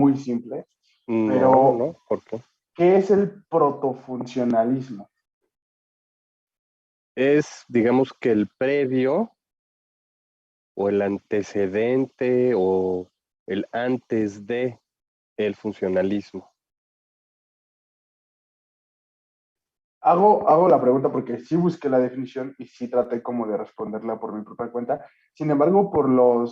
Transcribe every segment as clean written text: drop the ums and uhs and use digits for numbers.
muy simple, No, pero ¿por qué? ¿qué es el protofuncionalismo? Es, digamos que el previo o el antecedente o el antes de el funcionalismo. Hago la pregunta porque sí busqué la definición y sí traté como de responderla por mi propia cuenta. Sin embargo, por lo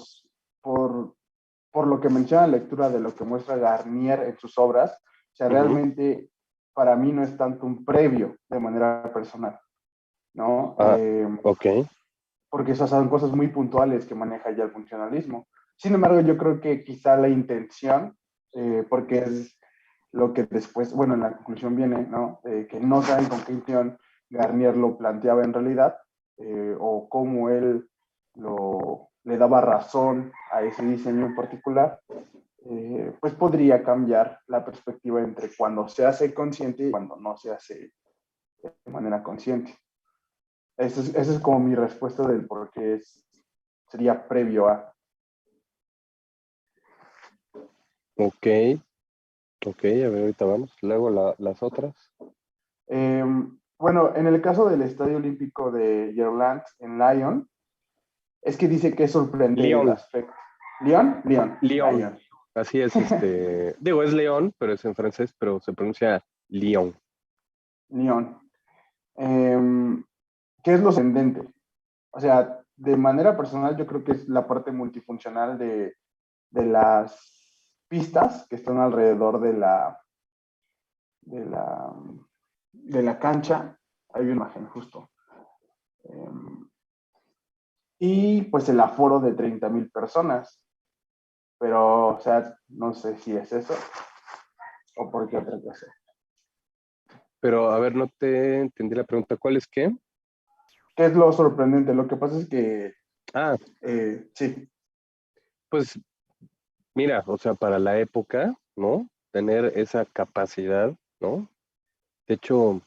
que menciona la lectura de lo que muestra Garnier en sus obras, o sea, realmente para mí no es tanto un previo de manera personal, ¿no? Ok. Porque esas son cosas muy puntuales que maneja ya el funcionalismo. Sin embargo, yo creo que quizá la intención, porque es lo que después, bueno, en la conclusión viene, ¿no? Que no saben con qué intención Garnier lo planteaba en realidad, o cómo él le daba razón a ese diseño en particular, pues podría cambiar la perspectiva entre cuando se hace consciente y cuando no se hace de manera consciente. Esa es como mi respuesta del por qué sería previo a. Ok, ok, a ver, ahorita vamos. Luego las otras. Bueno, en el caso del Estadio Olímpico de Gerland en Lyon, es que dice que es sorprendente el Lyon, aspecto. ¿Lyon? Lyon. Lyon. Lyon. Así es, digo, es León, pero es en francés, pero se pronuncia Lyon. Lyon. ¿Qué es lo sorprendente? O sea, de manera personal, yo creo que es la parte multifuncional de las pistas que están alrededor de la, de la cancha. Hay una imagen justo. Y pues el aforo de 30,000 personas. Pero, o sea, no sé si es eso o por qué otra cosa. Pero, a ver, no te entendí la pregunta. ¿Cuál es qué? ¿Qué es lo sorprendente? Lo que pasa es que, Ah, sí, pues mira, o sea, para la época, ¿no? Tener esa capacidad, ¿no? De hecho,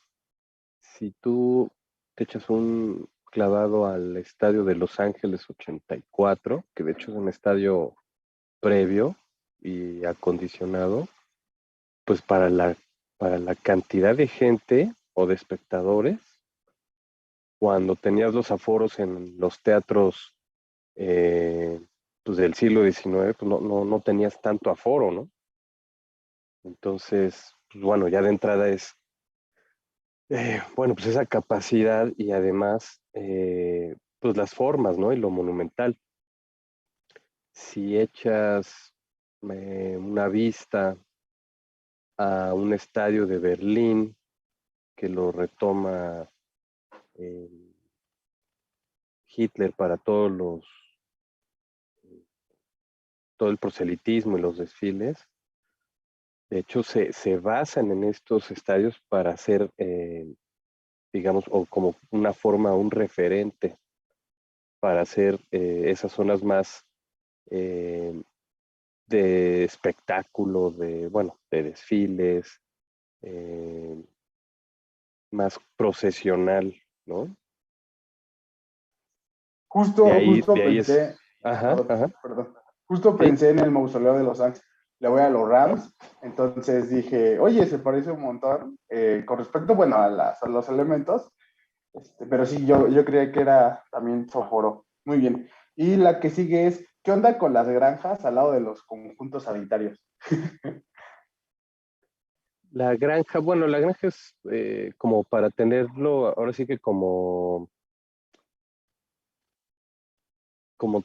si tú te echas un clavado al estadio de Los Ángeles 84, que de hecho es un estadio previo y acondicionado, pues para la cantidad de gente o de espectadores, cuando tenías los aforos en los teatros pues del siglo XIX, pues no tenías tanto aforo, ¿no? Entonces, pues bueno, ya de entrada es, bueno, pues esa capacidad y además, pues las formas, ¿no? Y lo monumental. Si echas una vista a un estadio de Berlín que lo retoma eh, Hitler para todo el proselitismo y los desfiles, de hecho se basan en estos estadios para hacer, digamos, o como una forma, un referente para hacer esas zonas más eh, de espectáculo, bueno, de desfiles, eh, más procesional, ¿no? justo De ahí es, pensé, ajá, ajá, perdón, justo sí, pensé en el mausoleo de los Ángeles. Le voy a los Rams, entonces dije, oye, se parece un montón con respecto, bueno, a los elementos, pero sí, yo creía que era también Soforo. Muy bien. Y la que sigue es, ¿qué onda con las granjas al lado de los conjuntos sanitarios? la granja, bueno, la granja es como para tenerlo, ahora sí que como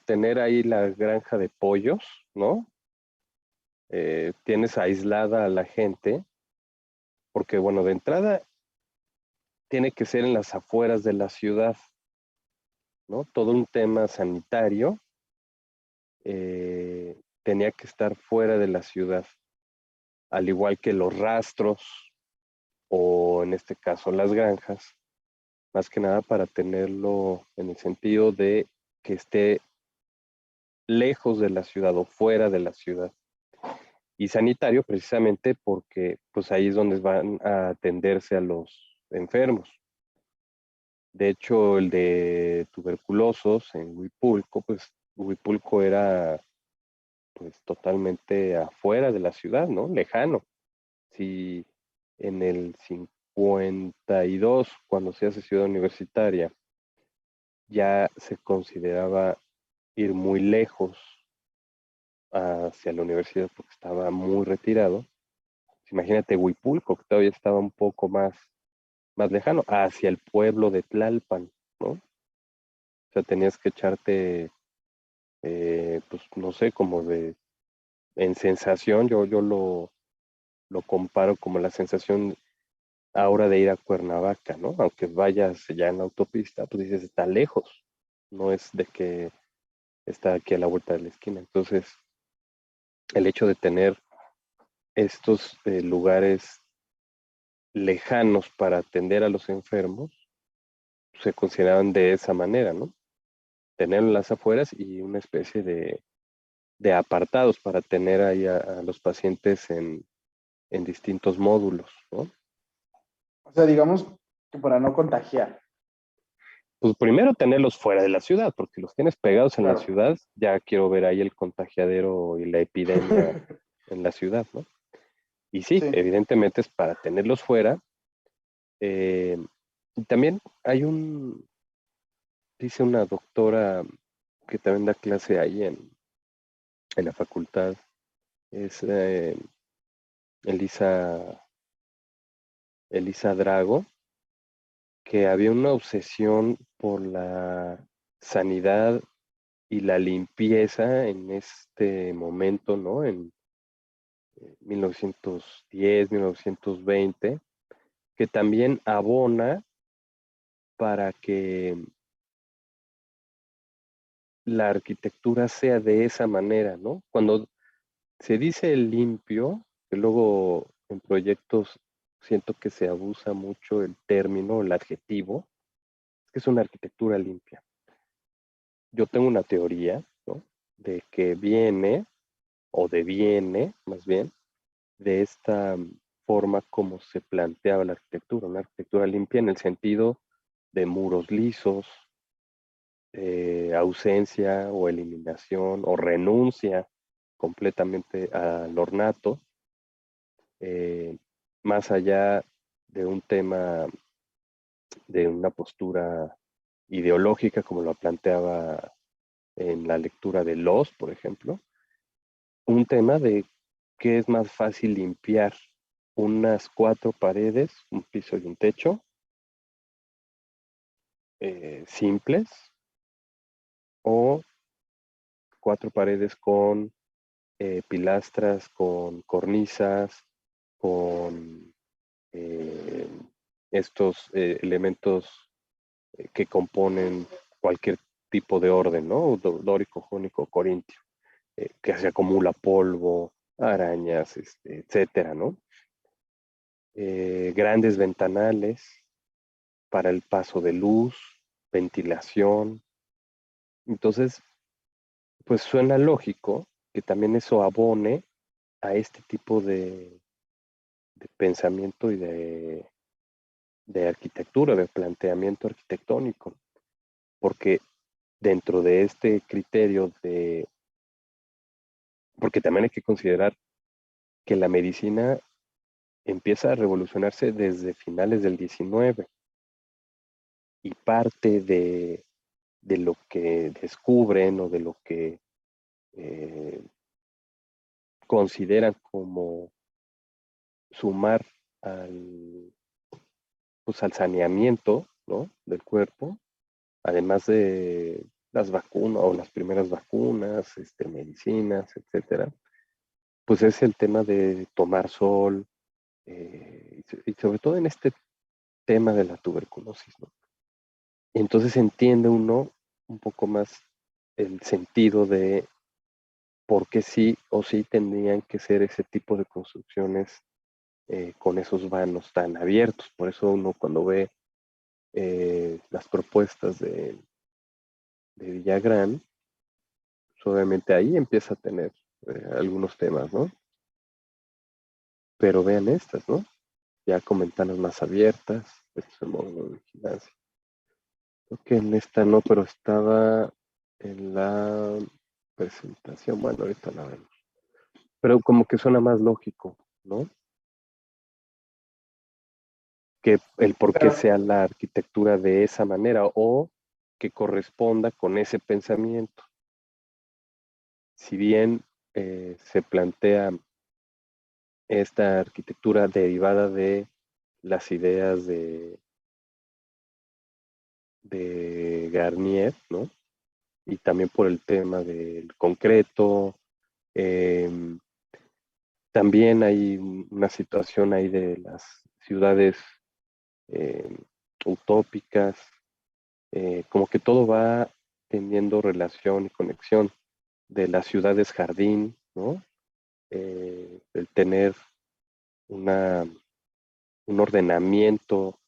tener ahí la granja de pollos, ¿no? Tienes aislada a la gente, porque bueno, de entrada tiene que ser en las afueras de la ciudad, ¿no? Todo un tema sanitario tenía que estar fuera de la ciudad, al igual que los rastros o en este caso las granjas, más que nada para tenerlo en el sentido de que esté lejos de la ciudad o fuera de la ciudad. Y sanitario precisamente porque pues ahí es donde van a atenderse a los enfermos. De hecho, el de tuberculosos en Huipulco, pues Huipulco era pues totalmente afuera de la ciudad, ¿no? Lejano. Si en el 52, cuando se hace ciudad universitaria, ya se consideraba ir muy lejos hacia la universidad porque estaba muy retirado. Pues imagínate Huipulco, que todavía estaba un poco más lejano, hacia el pueblo de Tlalpan, ¿no? O sea, tenías que echarte, pues no sé, como en sensación, yo lo comparo como la sensación ahora de ir a Cuernavaca, ¿no? Aunque vayas ya en la autopista, pues dices, está lejos, no es de que está aquí a la vuelta de la esquina. Entonces, el hecho de tener estos lugares lejanos para atender a los enfermos, se consideraban de esa manera, ¿no? Tener en las afueras y una especie de apartados para tener ahí a los pacientes en distintos módulos, ¿no? O sea, digamos que para no contagiar, Pues primero tenerlos fuera de la ciudad, porque los tienes pegados en la claro. ciudad, ya quiero ver ahí el contagiadero y la epidemia en la ciudad, ¿no? Y sí, Sí, evidentemente es para tenerlos fuera. Y también dice una doctora que también da clase ahí en la facultad, es Elisa, Elisa Drago, que había una obsesión por la sanidad y la limpieza en este momento, ¿no? En 1910, 1920, que también abona para que la arquitectura sea de esa manera, ¿no? Cuando se dice limpio, que luego en proyectos siento que se abusa mucho el término, el adjetivo, es que es una arquitectura limpia. Yo tengo una teoría, ¿no? De que viene, o deviene, más bien, de esta forma como se planteaba la arquitectura, una arquitectura limpia en el sentido de muros lisos, ausencia o eliminación o renuncia completamente al ornato, eh, más allá de un tema, de una postura ideológica como lo planteaba en la lectura de Los, por ejemplo, un tema de que es más fácil limpiar unas 4 paredes, un piso y un techo, simples, o 4 paredes con pilastras, con cornisas, con eh, estos elementos que componen cualquier tipo de orden, ¿no? Dórico, jónico, corintio, que se acumula polvo, arañas, etcétera, ¿no? Grandes ventanales para el paso de luz, ventilación. Entonces, pues suena lógico que también eso abone a este tipo de pensamiento y de arquitectura, de planteamiento arquitectónico, porque dentro de este criterio porque también hay que considerar que la medicina empieza a revolucionarse desde finales del 19 y parte de lo que descubren o de lo que eh, consideran como sumar al, pues, al saneamiento, ¿no? Del cuerpo, además de las vacunas o las primeras vacunas, medicinas, etcétera, pues es el tema de tomar sol, y sobre todo en este tema de la tuberculosis, ¿no? Entonces entiende uno un poco más el sentido de por qué sí o sí tendrían que ser ese tipo de construcciones con esos vanos tan abiertos. Por eso uno cuando ve las propuestas de Villagrán, pues obviamente ahí empieza a tener algunos temas, ¿no? Pero vean estas, ¿no? Ya con ventanas más abiertas, este es el módulo de vigilancia. Creo que en esta no, pero estaba en la presentación, bueno, ahorita la vemos. pero como que suena más lógico, ¿no? Que el por qué Pero, sea la arquitectura de esa manera o que corresponda con ese pensamiento. Si bien se plantea esta arquitectura derivada de las ideas de Garnier, ¿no? Y también por el tema del concreto. eh, También hay una situación ahí de las ciudades eh, utópicas, como que todo va teniendo relación y conexión de las ciudades jardín, ¿no? El tener una, un ordenamiento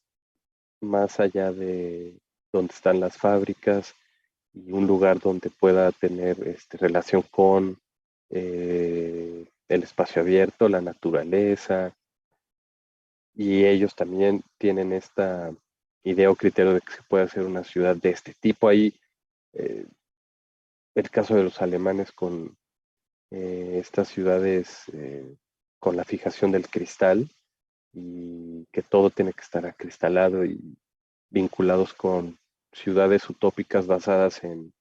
más allá de donde están las fábricas y un lugar donde pueda tener relación con el espacio abierto, la naturaleza, y ellos también tienen esta idea o criterio de que se puede hacer una ciudad de este tipo. Ahí eh, el caso de los alemanes con estas ciudades con la fijación del cristal y que todo tiene que estar acristalado y vinculados con ciudades utópicas basadas en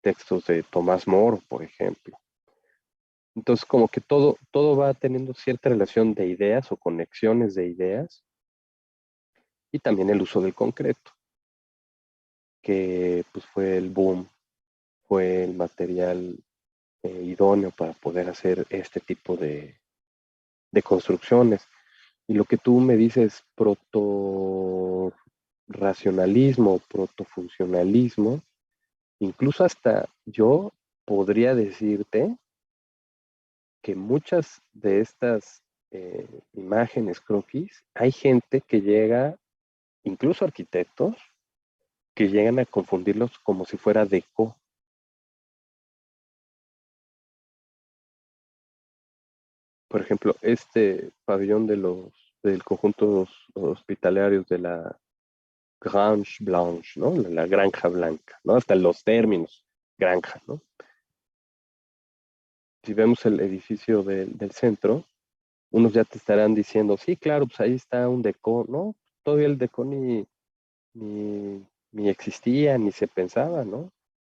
textos de Tomás More, por ejemplo. Entonces, como que todo va teniendo cierta relación de ideas o conexiones de ideas y también el uso del concreto, que pues fue el boom, fue el material idóneo para poder hacer este tipo de construcciones. Y lo que tú me dices, proto-racionalismo, protofuncionalismo, incluso hasta yo podría decirte que muchas de estas imágenes croquis, hay gente que llega, incluso arquitectos, que llegan a confundirlos como si fuera deco. Por ejemplo, este pabellón del conjunto hospitalarios de la Grange Blanche, ¿no? La granja blanca, ¿no? Hasta los términos, granja, ¿no? Si vemos el edificio del centro, unos ya te estarán diciendo, sí, claro, pues ahí está un deco, ¿no? Todavía el deco ni existía, ni se pensaba, ¿no?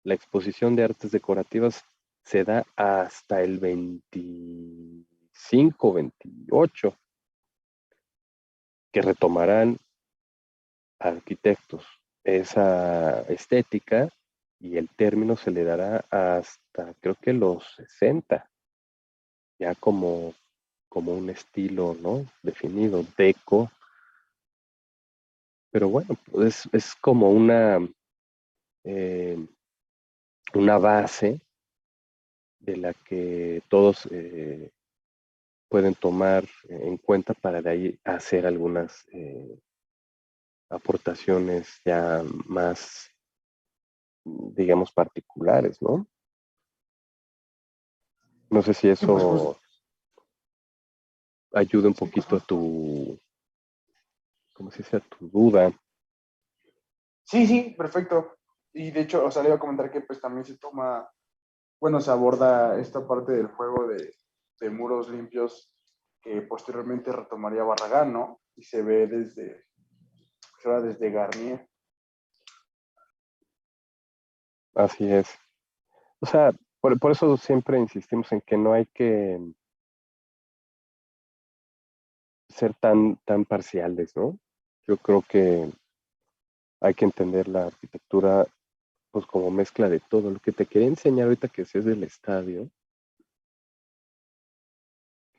La exposición de artes decorativas se da hasta el 25, 28, que retomarán arquitectos esa estética y el término se le dará hasta creo que los 60, ya como un estilo, ¿no? Definido, deco, pero bueno, pues es como eh, una base de la que todos pueden tomar en cuenta para de ahí hacer algunas aportaciones ya más, digamos, particulares, ¿no? No sé si sí, pues justo, eso ayude un sí, pues poquito a justo. tu, ¿cómo se dice? A tu duda. Sí, sí, perfecto. Y de hecho, o sea, le iba a comentar que pues también se toma, bueno, se aborda esta parte del juego de muros limpios que posteriormente retomaría Barragán, ¿no? Y se ve desde Garnier. Así es. O sea, por eso siempre insistimos en que no hay que ser tan parciales, ¿no? Yo creo que hay que entender la arquitectura pues como mezcla de todo. Lo que te quería enseñar ahorita que es del estadio,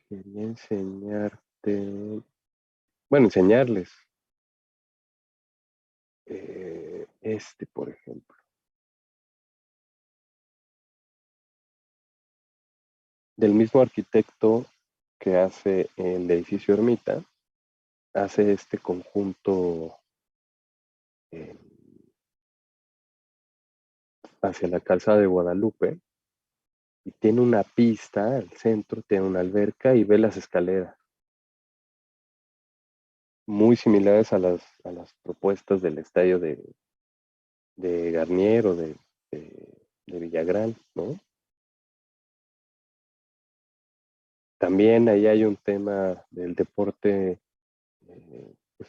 quería enseñarte, bueno, enseñarles por ejemplo, del mismo arquitecto que hace el edificio Ermita, hace este conjunto eh, hacia la calzada de Guadalupe y tiene una pista al centro, tiene una alberca y ve las escaleras, muy similares a las propuestas del estadio de Garnier o de Villagrán, ¿no? también ahí hay un tema del deporte pues,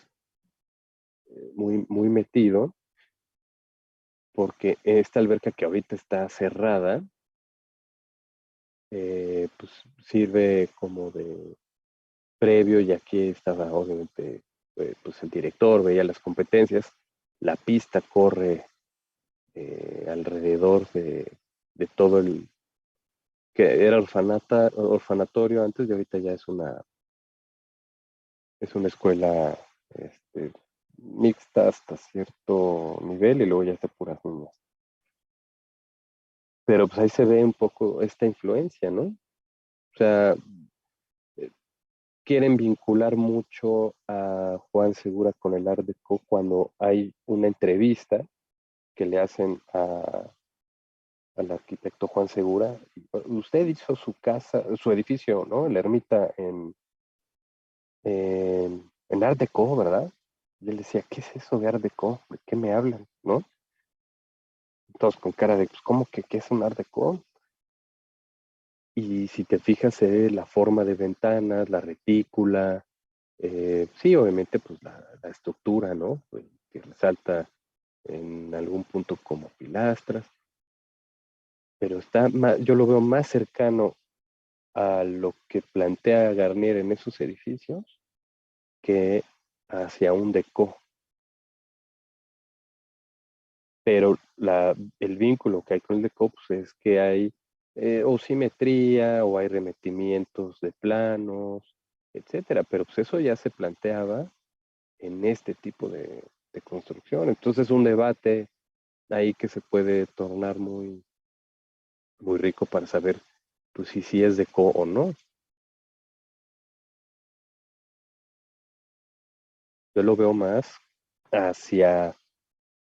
muy, muy metido, porque esta alberca que ahorita está cerrada, pues sirve como de previo, y aquí estaba obviamente pues el director, veía las competencias, la pista corre alrededor de todo el, que era orfanatorio antes, y ahorita ya es una escuela mixta hasta cierto nivel, y luego ya está puras niñas. Pero pues ahí se ve un poco esta influencia, ¿no? O sea, eh, quieren vincular mucho a Juan Segura con el Art Deco cuando hay una entrevista que le hacen al arquitecto Juan Segura. Usted hizo su casa, su edificio, ¿no? La ermita en Art Deco, ¿verdad? Y él decía, ¿qué es eso de Art Deco? ¿De qué me hablan? ¿No? Todos con cara de, pues, ¿cómo que qué es un Art Deco? Y si te fijas, la forma de ventanas, la retícula, sí, obviamente, pues la estructura, ¿no? Que resalta en algún punto como pilastras, pero yo lo veo más cercano a lo que plantea Garnier en esos edificios que hacia un deco. Pero el vínculo que hay con el deco pues, es que hay o simetría o hay remetimientos de planos, etcétera. Pero pues eso ya se planteaba en este tipo de construcción. Entonces es un debate ahí que se puede tornar muy, muy rico para saber pues si sí es deco o no. Yo lo veo más hacia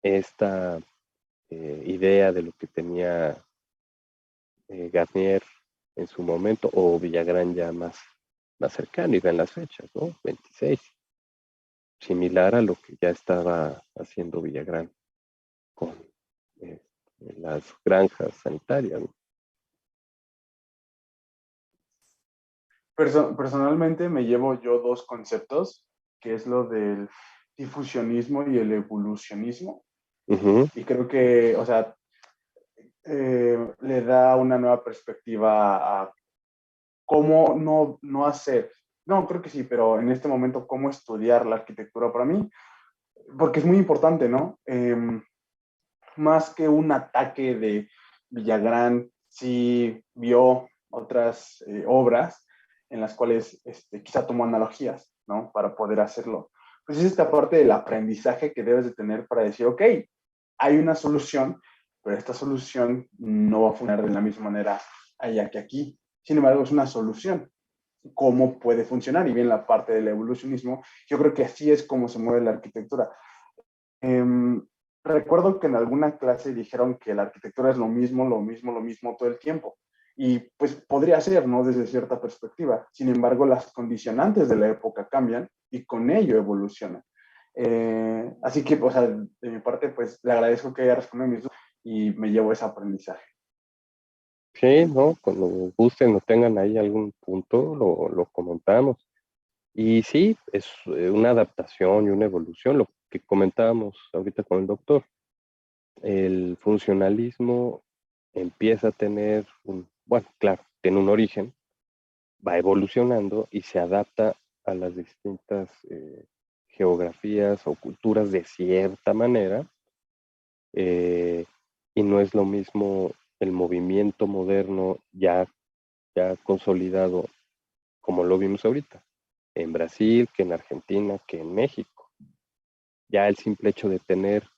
esta idea de lo que tenía Garnier en su momento, o Villagrán ya más cercano, y ven las fechas, ¿no? 26, similar a lo que ya estaba haciendo Villagrán con eh, las granjas sanitarias, ¿no? Personalmente me llevo yo dos conceptos, que es lo del difusionismo y el evolucionismo. Ujú. Y creo que, o sea, le da una nueva perspectiva a cómo no hacer, no, creo que sí, pero en este momento, cómo estudiar la arquitectura para mí, porque es muy importante, ¿no? Más que un ataque de Villagrán, sí vio otras obras en las cuales quizá tomó analogías, ¿no? Para poder hacerlo. Pues es esta parte del aprendizaje que debes de tener para decir, ok, hay una solución, pero esta solución no va a funcionar de la misma manera allá que aquí. Sin embargo, es una solución. ¿Cómo puede funcionar? Y bien, la parte del evolucionismo, yo creo que así es como se mueve la arquitectura. Recuerdo que en alguna clase dijeron que la arquitectura es lo mismo, lo mismo, lo mismo todo el tiempo. Y pues podría ser, ¿no? Desde cierta perspectiva. Sin embargo, las condicionantes de la época cambian y con ello evolucionan. Así que, o sea, de mi parte, pues le agradezco que haya respondido mis dudas y me llevo ese aprendizaje. Sí, ¿no? Cuando gusten o tengan ahí algún punto, lo comentamos. Y sí, es una adaptación y una evolución, lo que comentábamos ahorita con el doctor. El funcionalismo empieza a tener bueno, claro, tiene un origen, va evolucionando y se adapta a las distintas geografías o culturas de cierta manera, eh, y no es lo mismo el movimiento moderno ya consolidado como lo vimos ahorita, en Brasil, que en Argentina, que en México. Ya el simple hecho de tener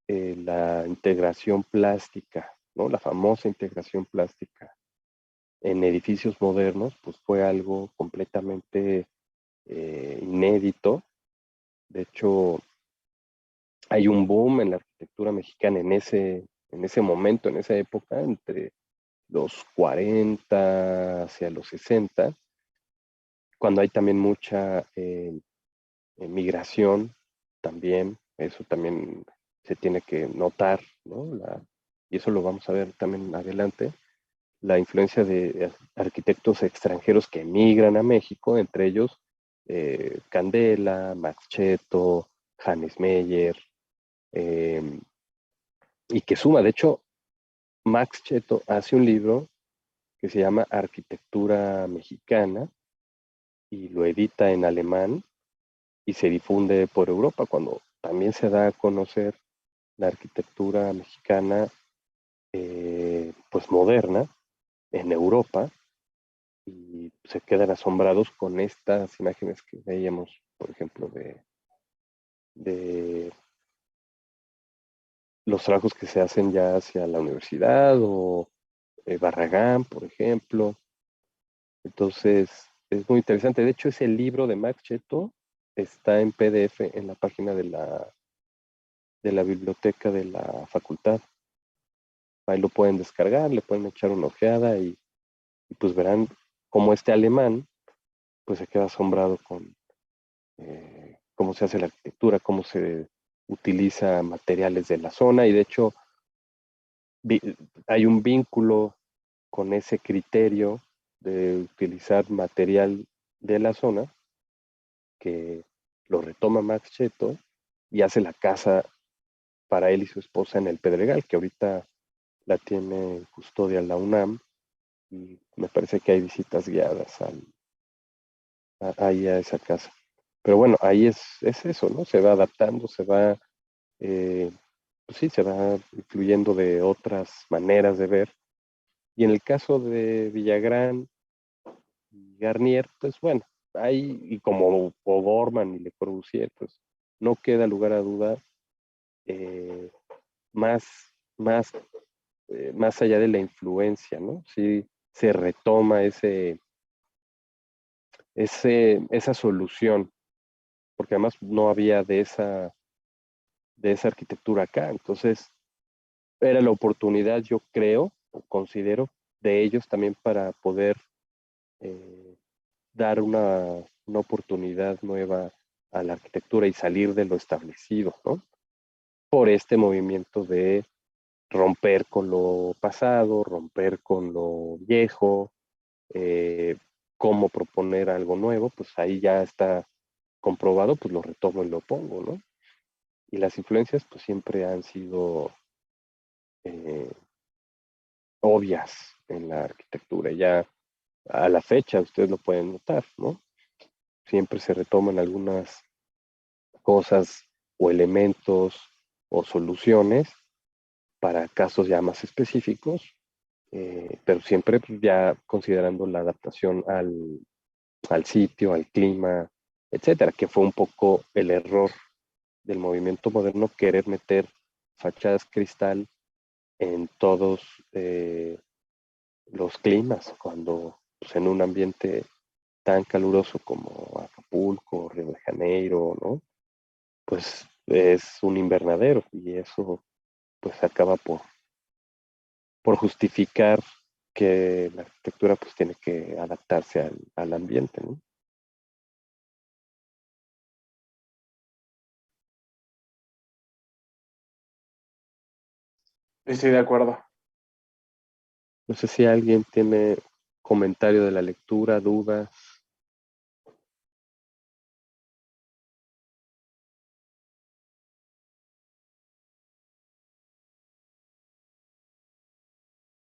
la integración plástica, ¿no? La famosa integración plástica en edificios modernos, pues fue algo completamente inédito. De hecho, hay un boom en la arquitectura mexicana en ese momento, en esa época, entre los 40 hacia los 60, cuando hay también mucha migración, también, eso también se tiene que notar, ¿no? Y eso lo vamos a ver también adelante. la influencia de arquitectos extranjeros que emigran a México, entre ellos Candela, Max Cheto, Hannes Meyer, y que suma, de hecho, Max Cheto hace un libro que se llama Arquitectura Mexicana y lo edita en alemán y se difunde por Europa, cuando también se da a conocer la arquitectura mexicana pues moderna en Europa, y se quedan asombrados con estas imágenes que veíamos, por ejemplo, de los trabajos que se hacen ya hacia la universidad o Barragán, por ejemplo. Entonces, es muy interesante. De hecho, ese libro de Max Cheto está en PDF en la página de la biblioteca de la facultad. Ahí lo pueden descargar, le pueden echar una ojeada y pues verán cómo este alemán pues se queda asombrado con cómo se hace la arquitectura, cómo se utiliza materiales de la zona, y de hecho hay un vínculo con ese criterio de utilizar material de la zona que lo retoma Max Cheto y hace la casa para él y su esposa en el Pedregal, que ahorita la tiene en custodia la UNAM, y me parece que hay visitas guiadas ahí a esa casa. Pero bueno, ahí es eso, ¿no? Se va adaptando, se va, pues sí, se va influyendo de otras maneras de ver. Y en el caso de Villagrán y Garnier, pues bueno, ahí, y como O'Gorman y Le Corbusier, pues no queda lugar a duda, eh, más, más, más allá de la influencia, ¿no? Sí se retoma esa solución, porque además no había de esa arquitectura acá. Entonces, era la oportunidad, yo creo, o considero, de ellos también para poder eh, dar una oportunidad nueva a la arquitectura y salir de lo establecido, ¿no? Por este movimiento de romper con lo pasado, romper con lo viejo, eh, cómo proponer algo nuevo, pues ahí ya está comprobado, pues lo retomo y lo pongo, ¿no? Y las influencias pues siempre han sido eh, obvias en la arquitectura. Ya a la fecha ustedes lo pueden notar, ¿no? Siempre se retoman algunas cosas o elementos o soluciones para casos ya más específicos, pero siempre pues, ya considerando la adaptación al sitio, al clima, etcétera, que fue un poco el error del movimiento moderno, querer meter fachadas cristal en todos los climas, cuando pues, en un ambiente tan caluroso como Acapulco, Río de Janeiro, ¿no? Pues es un invernadero, y eso pues acaba por justificar que la arquitectura pues tiene que adaptarse al ambiente, ¿no? Estoy de acuerdo. No sé si alguien tiene comentario de la lectura, dudas,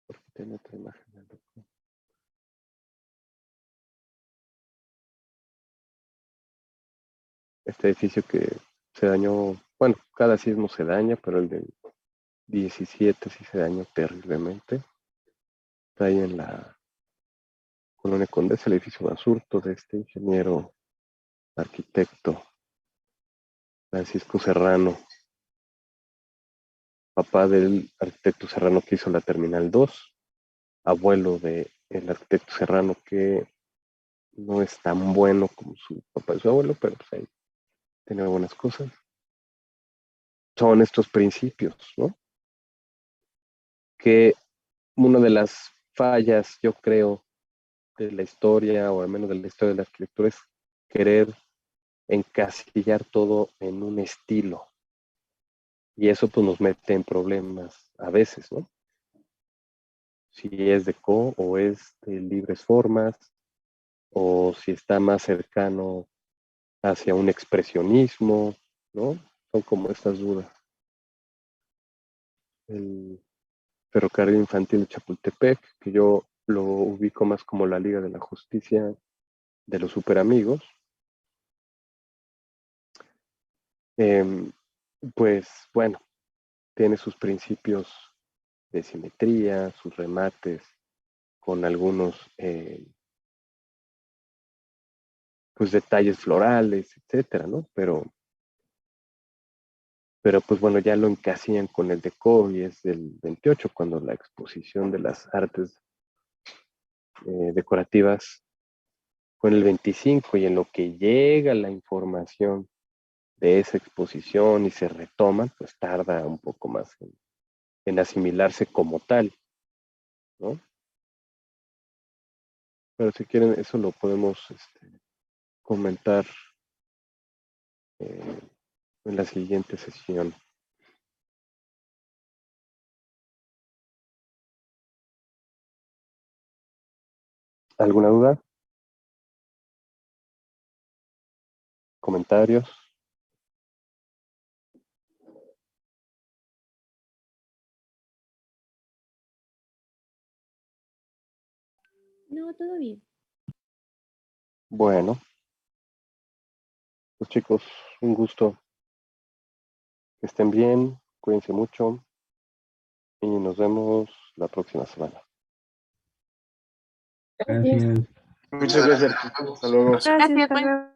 porque tiene otra imagen. Este edificio que se dañó, bueno, cada sismo se daña, pero el del 17 sí se dañó terriblemente. Está ahí en la Colonia Condesa, el edificio Basurto, de este ingeniero arquitecto Francisco Serrano, papá del arquitecto Serrano que hizo la Terminal 2, abuelo del arquitecto Serrano que no es tan bueno como su papá y su abuelo, pero pues ahí tiene buenas cosas. Son estos principios, ¿no? Que una de las fallas, yo creo, de la historia, o al menos de la historia de la arquitectura, es querer encasillar todo en un estilo. Y eso pues nos mete en problemas a veces, ¿no? si es Decaux o es de libres formas, o si está más cercano hacia un expresionismo, ¿no? Son como estas dudas. El Ferrocarril Infantil de Chapultepec, que yo lo ubico más como la Liga de la Justicia de los Superamigos, pues bueno, tiene sus principios de simetría, sus remates, con algunos pues detalles florales, etcétera, ¿no? Pero pues bueno, ya lo encasillan con el de Kobe, es del 28, cuando la exposición de las artes decorativas fue en el 25, y en lo que llega la información de esa exposición y se retoman, pues tarda un poco más en asimilarse como tal, ¿no? Pero si quieren, eso lo podemos comentar eh, en la siguiente sesión. ¿Alguna duda? ¿Comentarios? No, todo bien. Bueno, pues chicos, un gusto. Que estén bien, cuídense mucho y nos vemos la próxima semana. Gracias. Muchas gracias. Hasta luego. Gracias, hasta luego.